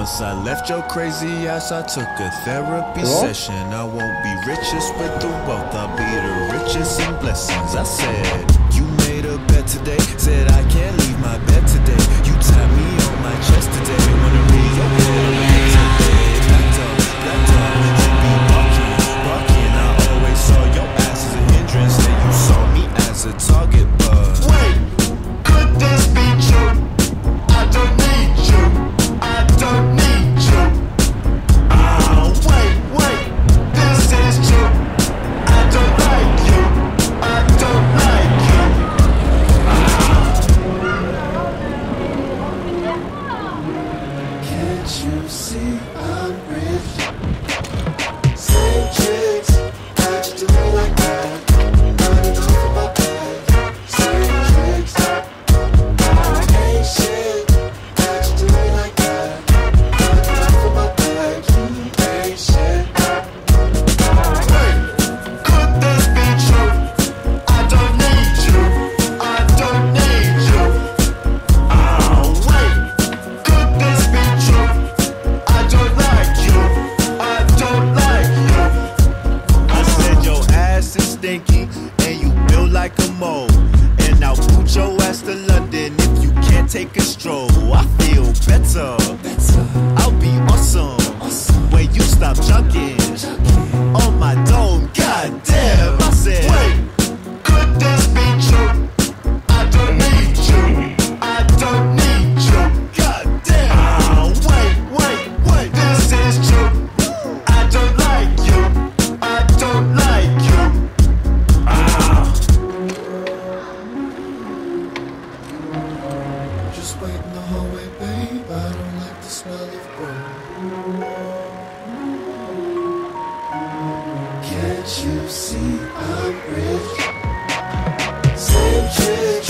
Once I left your crazy ass, I took a therapy session. I won't be richest with the wealth, I'll be the richest in blessings. I said, you made a bet today, said I can't leave my bed today. You tapped me on my chest today, wanna read your head today. Black dog, you be barking. I always saw your ass as a hindrance, then you saw me as a target, but wait, could this be true? I don't need you, I don't need you. Oh, wait, this is true. I don't like you, I don't like you. Can't you see I'm rich? Same tricks, how'd you do me like that? Not enough of my bag. Same tricks, I ain't shit. How'd you do me like that? Not enough of my bag. You ain't shit. Wait, could this be true? I don't need you, I don't need you. Oh, wait, could this be true? I don't like you, I don't like you. I said your ass is stinky and you built like a mole, and I'll boot your ass to London if you can't take a stroll. I feel better, I'll be awesome when you stop jogging on my dome. Goddamn, I said, Wait, could this be true? I don't need you, I don't need you. goddamn. Oh, wait, this is true. I don't like you, I don't like you. Just wait in the hallway, babe. I don't like the smell of gold. Can't you see I'm rich? Same trick,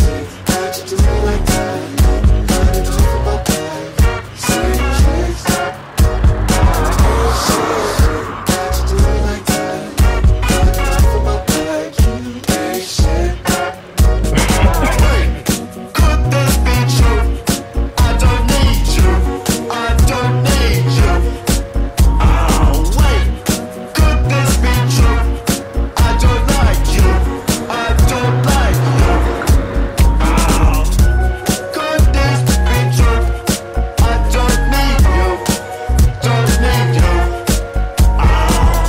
how'd you do me like that? Not enough of my bag. Same tricks, I ain't shit. How'd you do me like that? Not enough of my bag. You ain't shit. Wait, could this be true? I don't need you, I don't need you. Oh, wait, could this be true? I don't like you, I don't like you. Oh, could this be true? I don't need you, don't need you. Oh,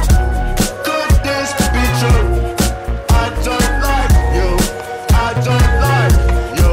could this be true? I don't like you, I don't like you.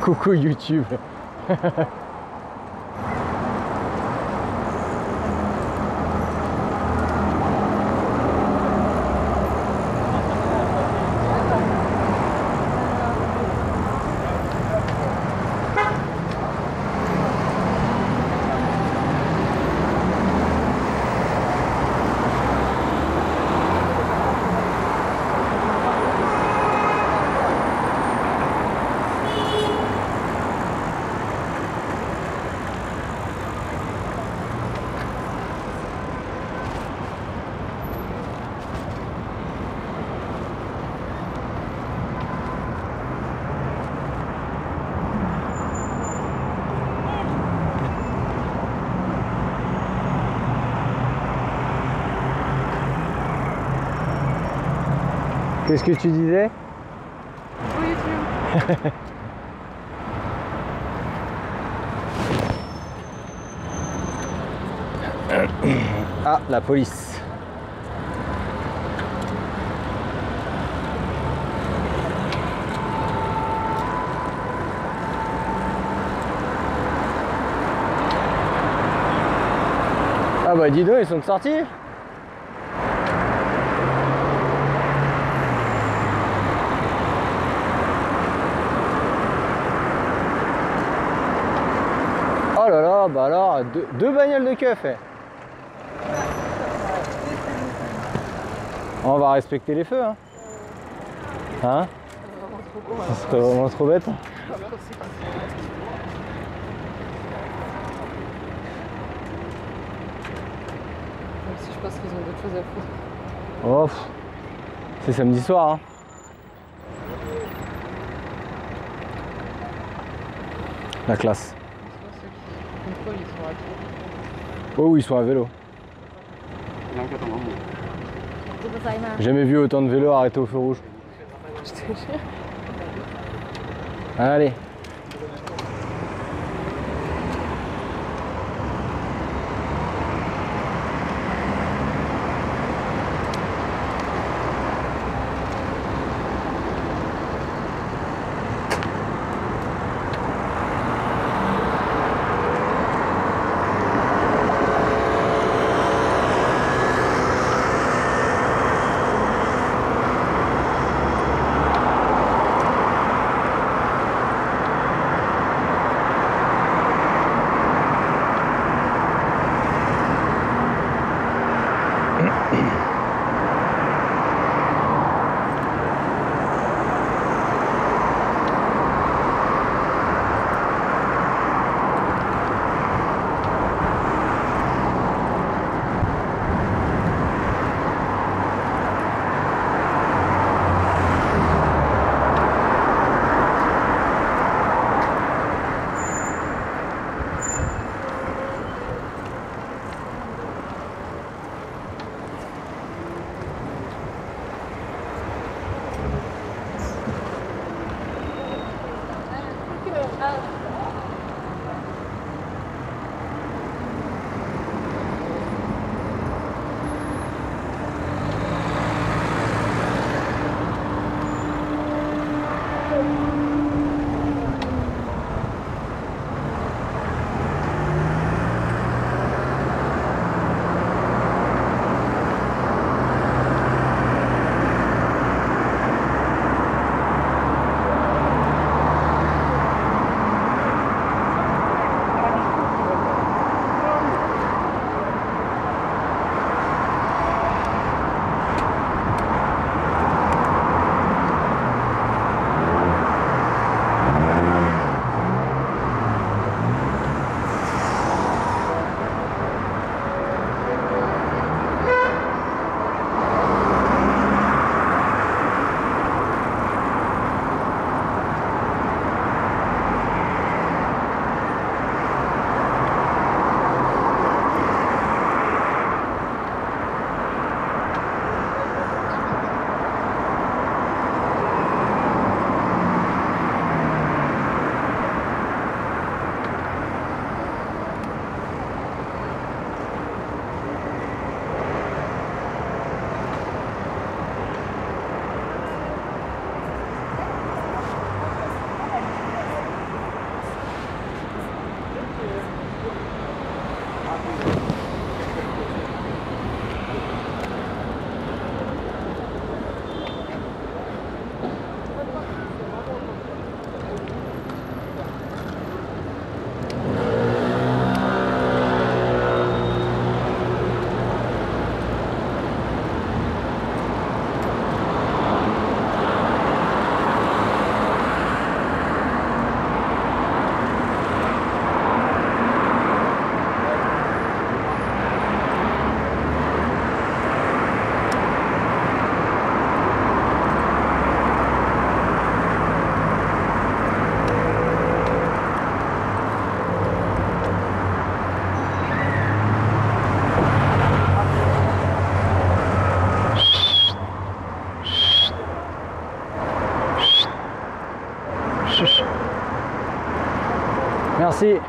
Coucou YouTube. Qu'est-ce que tu disais? Sur YouTube. Ah, la police. Ah bah dis donc, ils sont sortis. Oh là là, bah alors, deux bagnoles de keuf. On va respecter les feux, hein. Hein? Ça serait vraiment trop bête. Même si je pense qu'ils ont d'autres choses à foutre. Oh, c'est samedi soir, hein. La classe. Sinon, ceux qui contrôlent, ils sont à pied. Oh oui, ils sont à vélo. J'ai jamais vu autant de vélos arrêtés au feu rouge. Je te jure. Allez. Merci.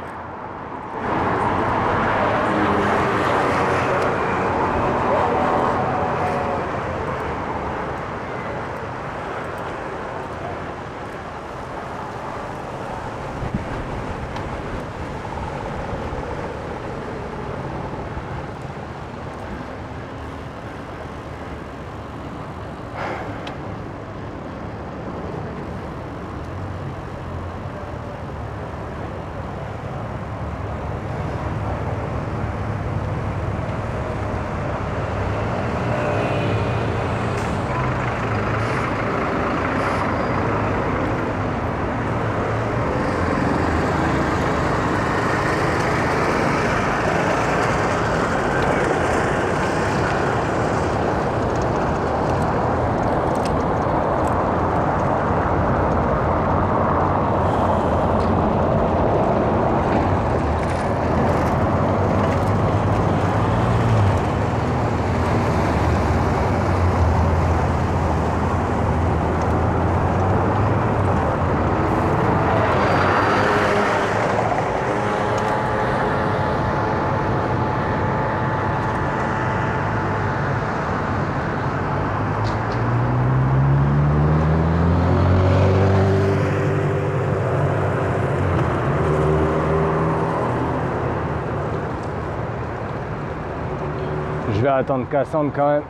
Je vais attendre Cassandre quand même.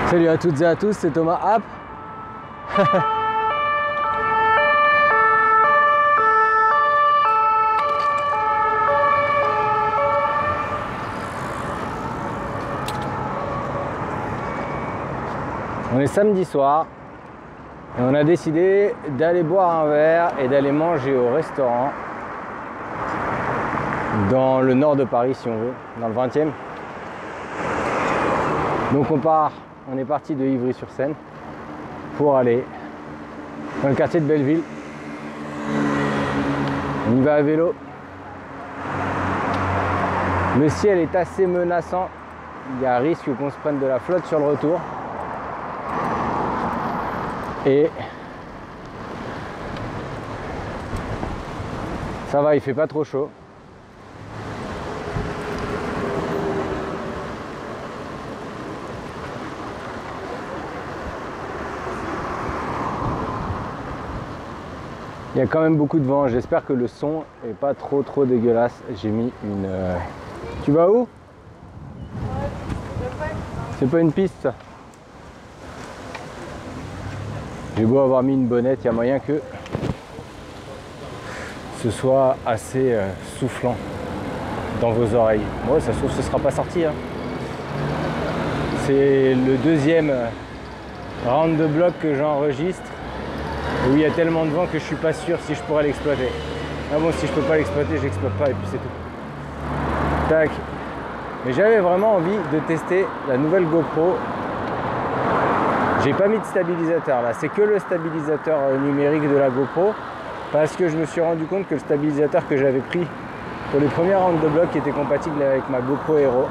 Salut à toutes et à tous, c'est Thomas App. On est samedi soir et on a décidé d'aller boire un verre et d'aller manger au restaurant dans le nord de Paris si on veut, dans le 20e. Donc on est parti de Ivry-sur-Seine pour aller dans le quartier de Belleville. On y va à vélo. Le ciel est assez menaçant. Il y a risque qu'on se prenne de la flotte sur le retour. Et ça va, il fait pas trop chaud. Il y a quand même beaucoup de vent, j'espère que le son est pas trop dégueulasse. J'ai mis une... Tu vas où? C'est pas une piste ça. J'ai beau avoir mis une bonnette, il y a moyen que ce soit assez soufflant dans vos oreilles. Bon, ça se trouve ce sera pas sorti. Hein. C'est le deuxième round de bloc que j'enregistre. Où il y a tellement de vent que je suis pas sûr si je pourrais l'exploiter. Ah bon, si je peux pas l'exploiter, je l'exploite pas et puis c'est tout. Tac. Mais j'avais vraiment envie de tester la nouvelle GoPro. J'ai pas mis de stabilisateur là, c'est que le stabilisateur numérique de la GoPro parce que je me suis rendu compte que le stabilisateur que j'avais pris pour les premières rounds de bloc qui était compatible avec ma GoPro Hero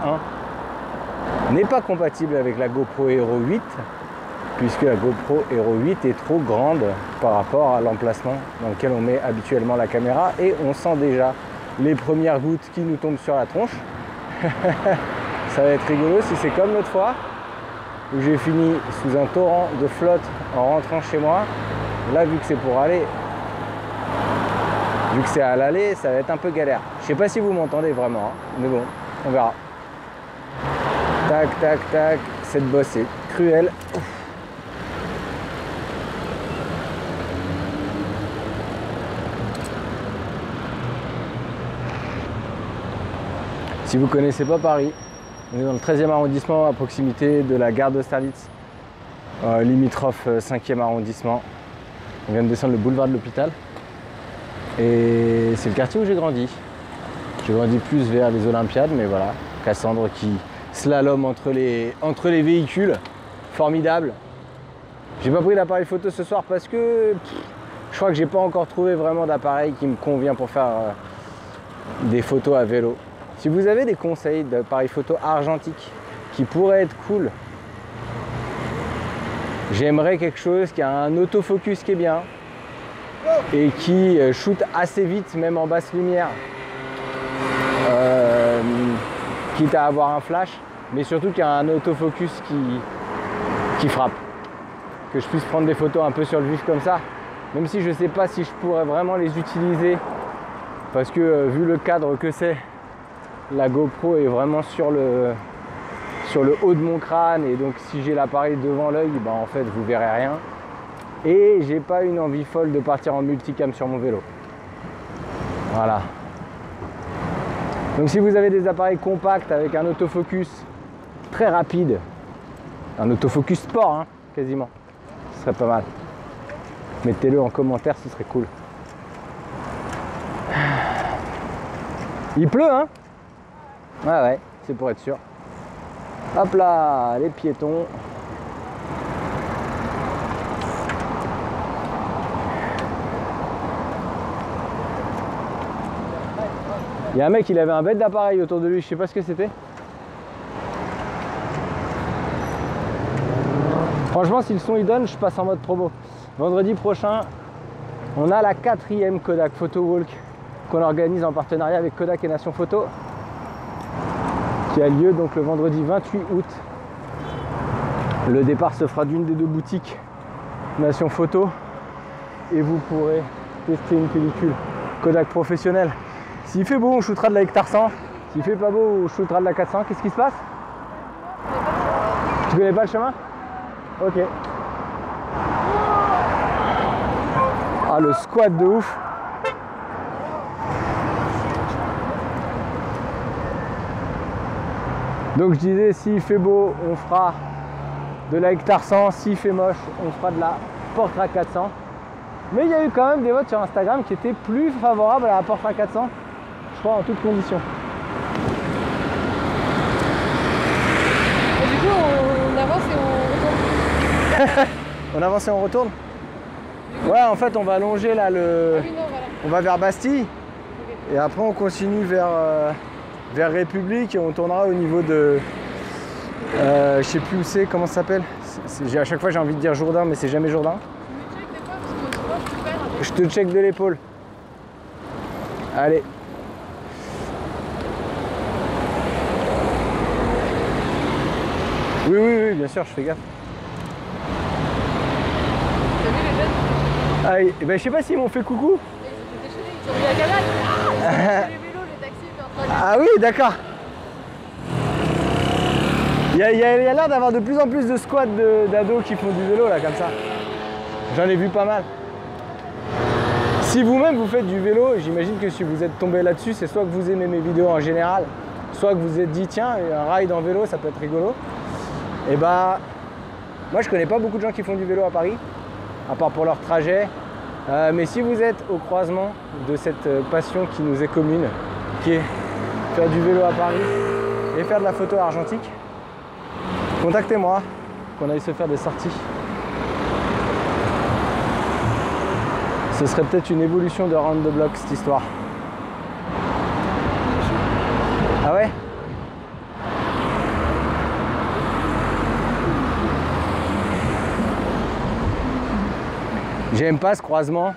1 n'est pas compatible avec la GoPro Hero 8. Puisque la GoPro Hero 8 est trop grande par rapport à l'emplacement dans lequel on met habituellement la caméra et on sent déjà les premières gouttes qui nous tombent sur la tronche. Ça va être rigolo si c'est comme l'autre fois où j'ai fini sous un torrent de flotte en rentrant chez moi. Là, vu que c'est pour aller, vu que c'est à l'aller, ça va être un peu galère. Je sais pas si vous m'entendez vraiment, hein, mais bon, on verra. Tac, tac, tac, cette bosse est cruelle. Ouf. Si vous ne connaissez pas Paris, on est dans le 13e arrondissement à proximité de la gare d'Austerlitz, limitrophe 5e arrondissement. On vient de descendre le boulevard de l'Hôpital et c'est le quartier où j'ai grandi. J'ai grandi plus vers les Olympiades, mais voilà, Cassandre qui slalom entre les véhicules, formidable. J'ai pas pris l'appareil photo ce soir parce que je crois que j'ai pas encore trouvé vraiment d'appareil qui me convient pour faire des photos à vélo. Si vous avez des conseils d'appareils photo argentiques qui pourraient être cool, j'aimerais quelque chose qui a un autofocus qui est bien, et qui shoot assez vite, même en basse lumière, quitte à avoir un flash, mais surtout qu'il y a un autofocus qui frappe. Que je puisse prendre des photos un peu sur le vif comme ça, même si je ne sais pas si je pourrais vraiment les utiliser, parce que vu le cadre que c'est, la GoPro est vraiment sur le haut de mon crâne, et donc si j'ai l'appareil devant l'œil, ben en fait vous verrez rien. Et j'ai pas une envie folle de partir en multicam sur mon vélo. Voilà. Donc si vous avez des appareils compacts avec un autofocus très rapide, un autofocus sport hein, quasiment, ce serait pas mal. Mettez-le en commentaire, ce serait cool. Il pleut hein? Ouais, c'est pour être sûr. Hop là, les piétons. Il y a un mec, il avait un bête d'appareil autour de lui, je sais pas ce que c'était. Franchement, si le son il donne, je passe en mode promo. Vendredi prochain, on a la 4e Kodak Photo Walk qu'on organise en partenariat avec Kodak et Nation Photo, qui a lieu donc le vendredi 28 août. Le départ se fera d'une des 2 boutiques Nation Photo et vous pourrez tester une pellicule Kodak professionnelle. S'il fait beau, on shootera de la Hectar 100. S'il fait pas beau, on shootera de la 400. Qu'est-ce qui se passe? Tu connais pas le chemin? Ok. Ah, le squat de ouf. Donc je disais, s'il fait beau, on fera de la Hectar 100. S'il fait moche, on fera de la Portra 400. Mais il y a eu quand même des votes sur Instagram qui étaient plus favorables à la Portra 400. Je crois en toutes conditions. Et du coup, on avance et on retourne. On avance et on retourne? Ouais, en fait, on va longer là le. Ah oui, non, voilà. On va vers Bastille. Ok. Et après, on continue vers République et on tournera au niveau de. Je sais plus où c'est, comment ça s'appelle. À chaque fois, j'ai envie de dire Jourdain, mais c'est jamais Jourdain. Tu me check des fois parce que souvent je te perds avec. Je te check de l'épaule. Allez. Oui, bien sûr, je fais gaffe. T'as vu les jeunes? Ah, et ben, je sais pas s'ils m'ont fait coucou. Ils étaient déchaînés, ils ont mis la cabane. Ils ont fait les vélos, les taxis étaient en train de. Ah oui, d'accord. Il y a l'air d'avoir de plus en plus de squats d'ados qui font du vélo là comme ça. J'en ai vu pas mal. Si vous-même vous faites du vélo, j'imagine que si vous êtes tombé là-dessus, c'est soit que vous aimez mes vidéos en général, soit que vous vous êtes dit tiens, un ride en vélo ça peut être rigolo. Et bah moi je connais pas beaucoup de gens qui font du vélo à Paris, à part pour leur trajet. Mais si vous êtes au croisement de cette passion qui nous est commune, qui est faire du vélo à Paris et faire de la photo argentique, contactez-moi, qu'on aille se faire des sorties. Ce serait peut-être une évolution de Round the Block cette histoire. Ah ouais? J'aime pas ce croisement.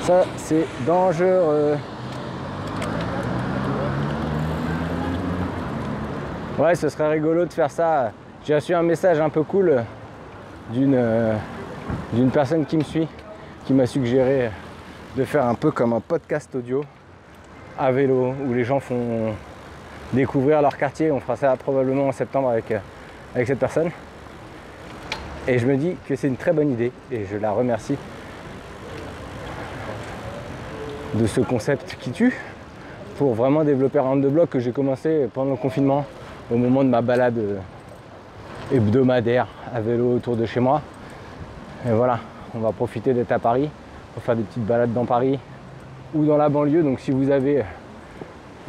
Ça, c'est dangereux. Ouais, ce serait rigolo de faire ça. J'ai reçu un message un peu cool d'une personne qui me suit, qui m'a suggéré de faire un peu comme un podcast audio à vélo, où les gens font découvrir leur quartier. On fera ça probablement en septembre avec cette personne. Et je me dis que c'est une très bonne idée et je la remercie de ce concept qui tue pour vraiment développer Round the Block que j'ai commencé pendant le confinement au moment de ma balade hebdomadaire à vélo autour de chez moi. Et voilà, on va profiter d'être à Paris pour faire des petites balades dans Paris ou dans la banlieue. Donc si vous avez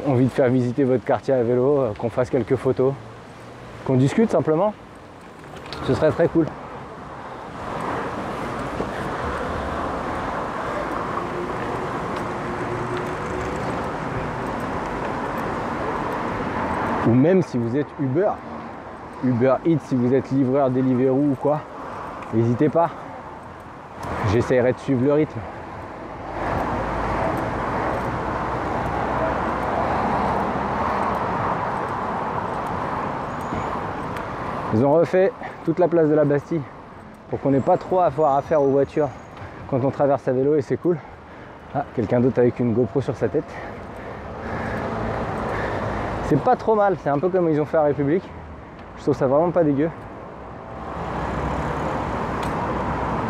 envie de faire visiter votre quartier à vélo, qu'on fasse quelques photos, qu'on discute simplement, ce serait très cool. Ou même si vous êtes Uber Eats, si vous êtes livreur, Deliveroo ou quoi, n'hésitez pas. J'essaierai de suivre le rythme. Ils ont refait toute la place de la Bastille pour qu'on n'ait pas trop à avoir affaire aux voitures quand on traverse à vélo et c'est cool. Ah, quelqu'un d'autre avec une GoPro sur sa tête. C'est pas trop mal, c'est un peu comme ils ont fait à République. Je trouve ça vraiment pas dégueu.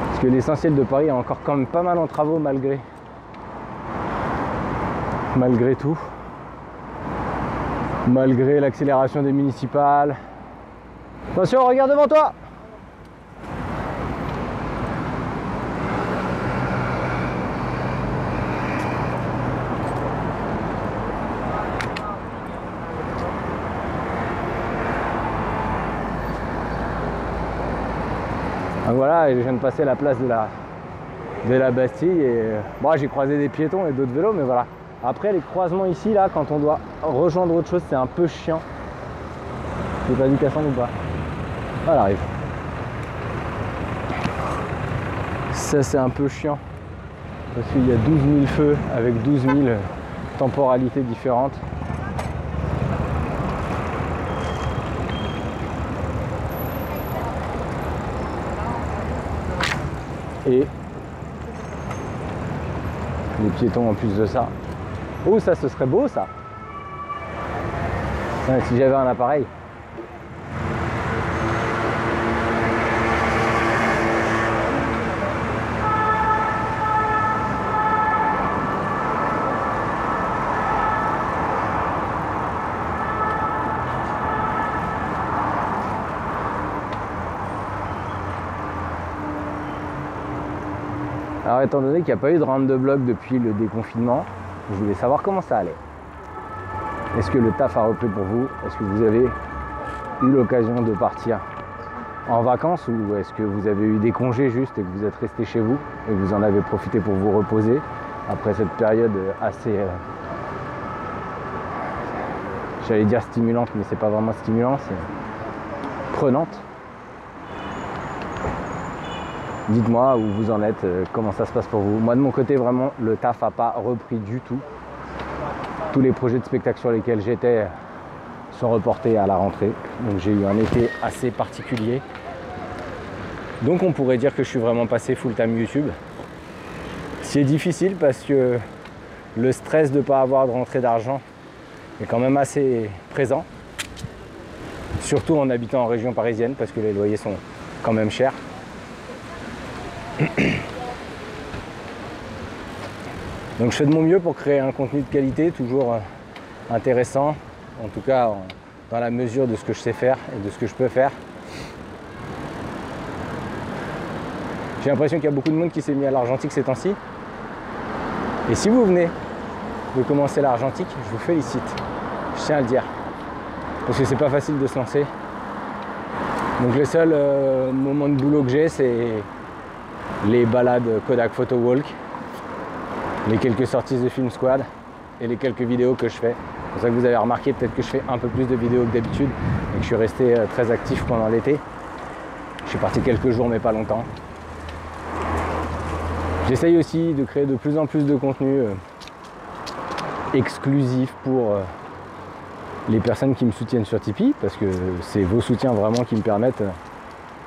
Parce que l'essentiel de Paris est encore quand même pas mal en travaux malgré tout. Malgré l'accélération des municipales. Attention, regarde devant toi! Donc voilà, je viens de passer la place de la Bastille et bon, j'ai croisé des piétons et d'autres vélos, mais voilà. Après les croisements ici, là, quand on doit rejoindre autre chose, c'est un peu chiant. J'ai pas dit Cassandre ou pas? Ah, elle arrive. Ça c'est un peu chiant parce qu'il y a 12 000 feux avec 12 000 temporalités différentes. Et les piétons en plus de ça. Oh, ça ce serait beau ça. Ouais, si j'avais un appareil. Alors étant donné qu'il n'y a pas eu de round de bloc depuis le déconfinement, je voulais savoir comment ça allait. Est-ce que le taf a repris pour vous? Est-ce que vous avez eu l'occasion de partir en vacances ou est-ce que vous avez eu des congés juste et que vous êtes resté chez vous et que vous en avez profité pour vous reposer après cette période assez, j'allais dire stimulante, mais c'est pas vraiment stimulant, c'est prenante. Dites-moi où vous en êtes, comment ça se passe pour vous. Moi de mon côté, vraiment, le taf n'a pas repris du tout. Tous les projets de spectacle sur lesquels j'étais sont reportés à la rentrée. Donc j'ai eu un été assez particulier. Donc on pourrait dire que je suis vraiment passé full time YouTube. C'est difficile parce que le stress de ne pas avoir de rentrée d'argent est quand même assez présent. Surtout en habitant en région parisienne parce que les loyers sont quand même chers. Donc je fais de mon mieux pour créer un contenu de qualité, toujours intéressant, en tout cas dans la mesure de ce que je sais faire et de ce que je peux faire. J'ai l'impression qu'il y a beaucoup de monde qui s'est mis à l'argentique ces temps-ci. Et si vous venez de commencer l'argentique, je vous félicite, je tiens à le dire. Parce que c'est pas facile de se lancer. Donc les seuls moments de boulot que j'ai, c'est les balades Kodak Photo Walk, les quelques sorties de Film Squad et les quelques vidéos que je fais. C'est pour ça que vous avez remarqué peut-être que je fais un peu plus de vidéos que d'habitude et que je suis resté très actif pendant l'été. Je suis parti quelques jours mais pas longtemps. J'essaye aussi de créer de plus en plus de contenu exclusif pour les personnes qui me soutiennent sur Tipeee parce que c'est vos soutiens vraiment qui me permettent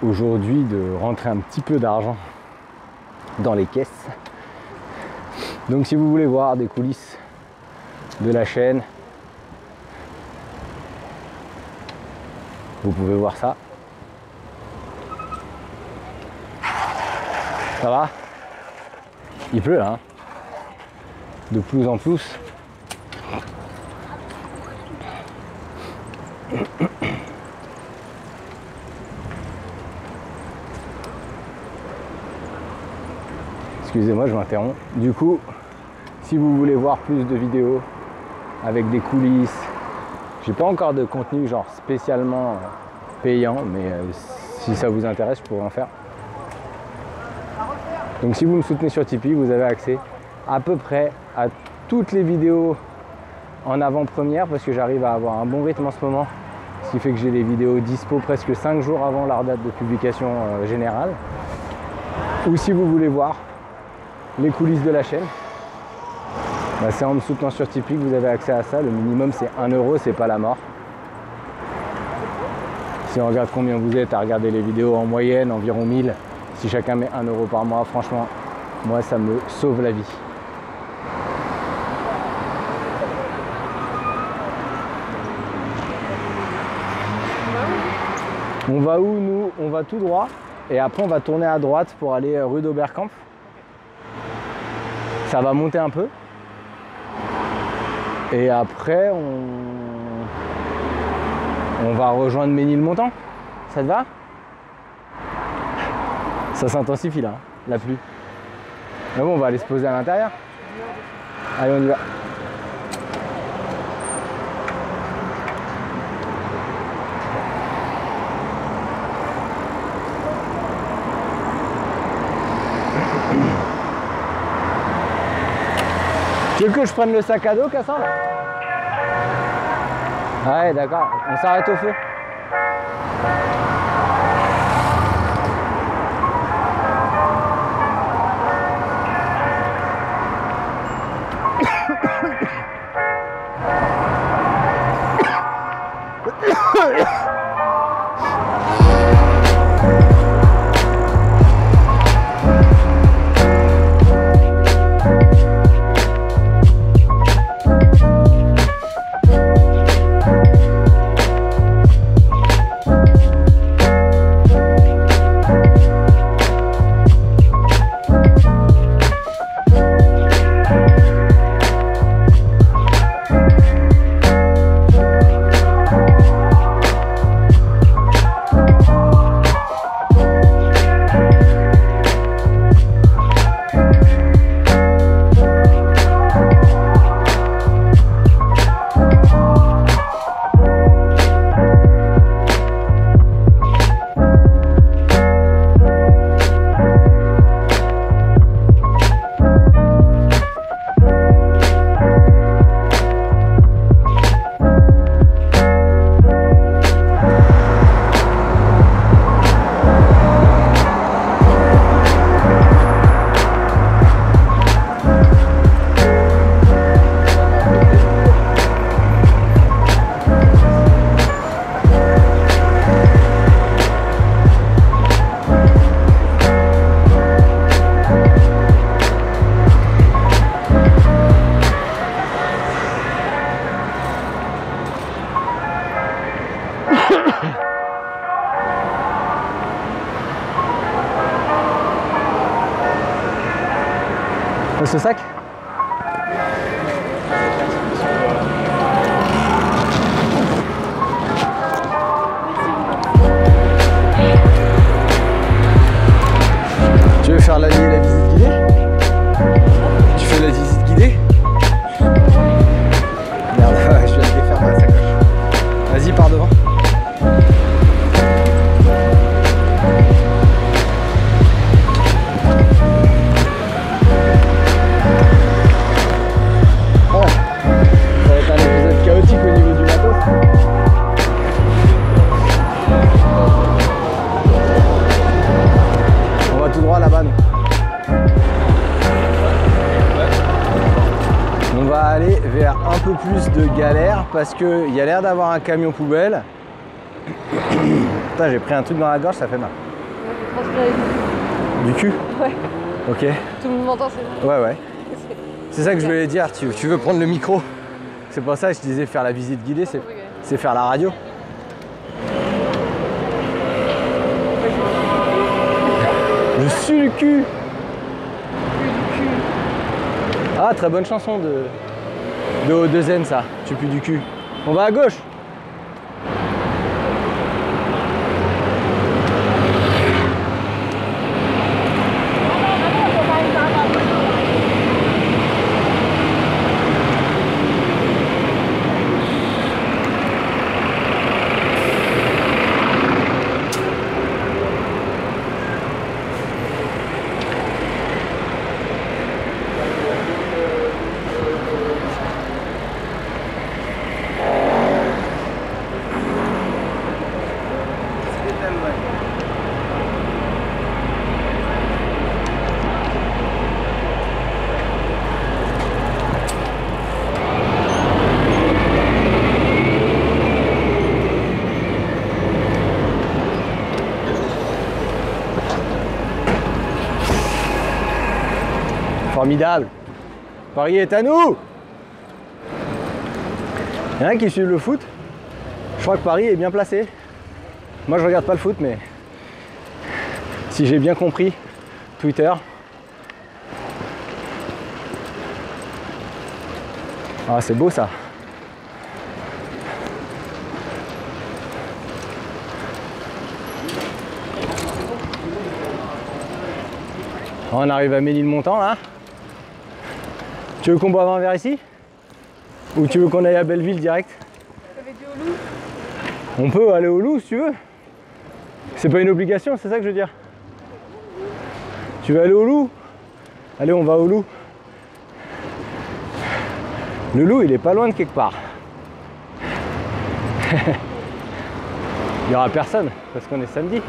aujourd'hui de rentrer un petit peu d'argent dans les caisses. Donc si vous voulez voir des coulisses de la chaîne, vous pouvez voir ça. Ça va? Il pleut là, hein, de plus en plus. Excusez-moi, je m'interromps. Du coup, si vous voulez voir plus de vidéos avec des coulisses, j'ai pas encore de contenu genre spécialement payant, mais si ça vous intéresse, je pourrais en faire. Donc si vous me soutenez sur Tipeee, vous avez accès à peu près à toutes les vidéos en avant-première parce que j'arrive à avoir un bon rythme en ce moment, ce qui fait que j'ai des vidéos dispo presque 5 jours avant leur date de publication générale. Ou si vous voulez voir les coulisses de la chaîne, bah c'est en me soutenant sur Tipeee que vous avez accès à ça. Le minimum c'est 1 €, c'est pas la mort. Si on regarde combien vous êtes à regarder les vidéos, en moyenne environ 1000, si chacun met 1 € par mois, franchement, moi ça me sauve la vie. On va où nous? On va tout droit et après on va tourner à droite pour aller rue d'Oberkampf. Ça va monter un peu. Et après on va rejoindre Ménilmontant. Ça te va? Ça s'intensifie là, la pluie. Mais bon, on va aller se poser à l'intérieur. Allez, on y va. Tu veux que je prenne le sac à dos, Cassandre? Ouais, d'accord. On s'arrête au feu. Ce sac? Tu veux faire la visite guidée? Tu fais la visite guidée? Merde, je viens de défaire ma sacoche. Vas-y, pars devant. Vers un peu plus de galère parce qu'il y a l'air d'avoir un camion poubelle. Putain, j'ai pris un truc dans la gorge, ça fait mal. Du cul? Ouais. Ok. Tout le monde m'entend, c'est bon. Ouais, ouais. C'est ça que je voulais dire, tu veux prendre le micro? C'est pour ça que je disais faire la visite guidée, c'est faire la radio. Je suis le cul. Ah, très bonne chanson de O2N, ça. Tu pues du cul. On va à gauche. Formidable. Paris est à nous. Il y en a qui suivent le foot. Je crois que Paris est bien placé. Moi je regarde pas le foot, mais si j'ai bien compris Twitter. Ah, c'est beau ça. On arrive à Ménilmontant là. Tu veux qu'on boive un verre ici? Ou tu veux qu'on aille à Belleville direct? T'avais dit au loup? On peut aller au loup si tu veux. C'est pas une obligation, c'est ça que je veux dire. Tu veux aller au loup? Allez, on va au loup. Le loup, il est pas loin de quelque part. Il y aura personne parce qu'on est samedi.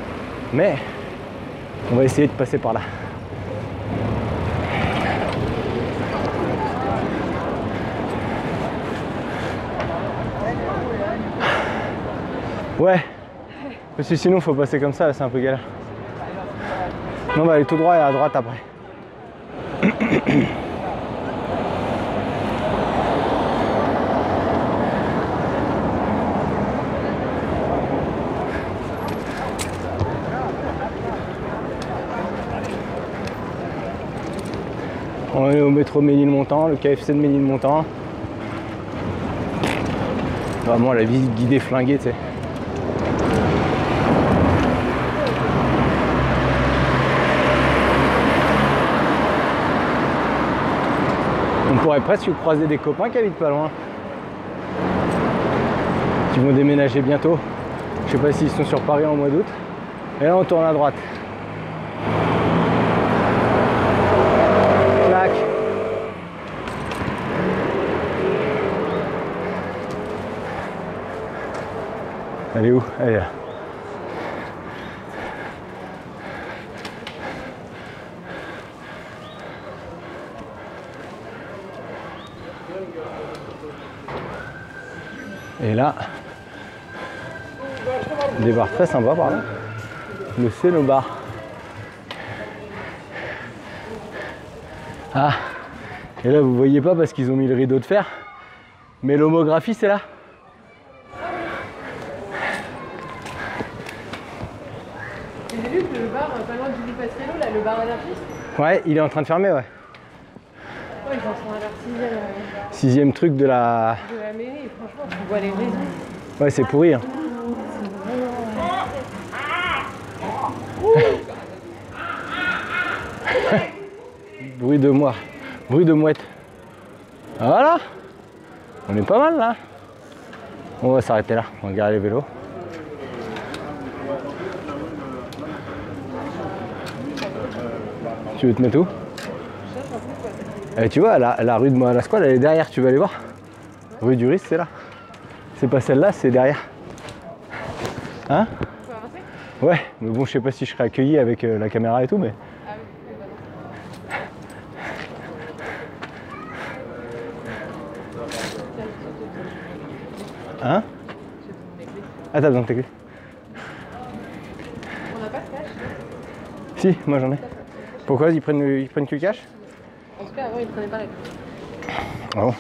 Mais on va essayer de passer par là. Ouais, parce que sinon faut passer comme ça, c'est un peu galère. Non, on va aller tout droit et à droite après. On est au métro Ménilmontant, le KFC de Ménilmontant. Vraiment la visite guidée flinguée, tu sais. On pourrait presque croiser des copains qui habitent pas loin. Qui vont déménager bientôt. Je sais pas s'ils sont sur Paris en mois d'août. Et là on tourne à droite. Clac. Elle est où? Elle est là. Et là, des bars très sympas par là. Le Cénobar. Ah, et là vous voyez pas parce qu'ils ont mis le rideau de fer, mais l'homographie c'est là. J'ai vu que le bar, pas loin du Pastello, là, le bar anarchiste. Ouais, il est en train de fermer, ouais. Ouais, ils en sont à leur Sixième truc de la mairie, franchement, tu vois les maisons. Ouais, c'est pourri. Hein. Bruit de moi, bruit de mouette. Voilà, on est pas mal là. On va s'arrêter là, on va garer les vélos. Tu veux te mettre où? Tu vois, la rue de la Squale, elle est derrière, tu veux aller voir? Rue du Riz, c'est là. C'est pas celle-là, c'est derrière. Hein? Faut avancer? Ouais, mais bon, je sais pas si je serai accueilli avec la caméra et tout, mais... Ah oui, Hein? Ah, t'as besoin de tes clés? on n'a pas de cash? Si, moi j'en ai. Pourquoi ils prennent que le cash? En tout cas, avant, ils ne prenaient pas la carte. Ah bon?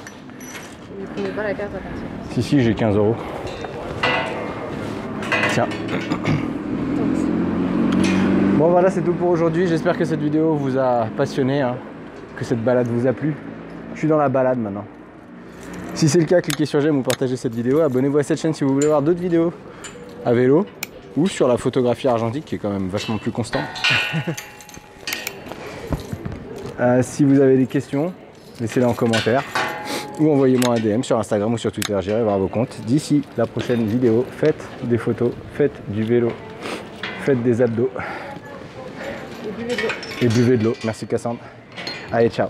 Ils ne prenaient pas la carte à partir. Si, j'ai 15 €. Tiens. Bon, voilà, c'est tout pour aujourd'hui. J'espère que cette vidéo vous a passionné, hein, que cette balade vous a plu. Je suis dans la balade maintenant. Si c'est le cas, cliquez sur j'aime ou partagez cette vidéo. Abonnez-vous à cette chaîne si vous voulez voir d'autres vidéos à vélo ou sur la photographie argentique qui est quand même vachement plus constant. Si vous avez des questions, laissez-les en commentaire ou envoyez-moi un DM sur Instagram ou sur Twitter, j'irai voir vos comptes. D'ici la prochaine vidéo, faites des photos, faites du vélo, faites des abdos Et buvez de l'eau. et buvez de l'eau. Merci Cassandre. Allez, ciao.